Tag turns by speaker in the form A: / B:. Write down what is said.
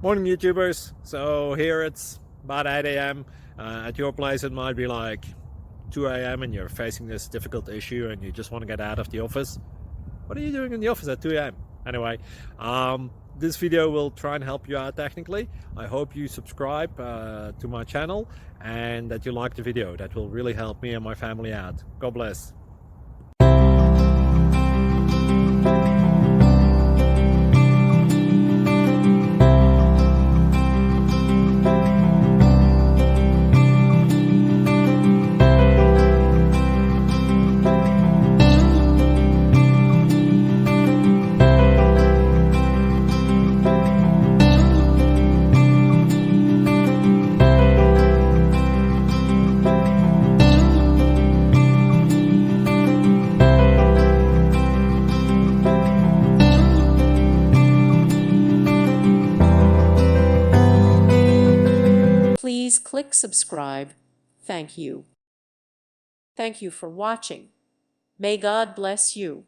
A: Morning YouTubers. So here it's about 8 a.m. At your place it might be like 2 a.m. and you're facing this difficult issue and you just want to get out of the office. What are you doing in the office at 2 a.m.? Anyway, this video will try and help you out technically. I hope you subscribe to my channel and that you like the video. That will really help me and my family out. God bless.
B: Please click subscribe. Thank you. Thank you for watching. May God bless you.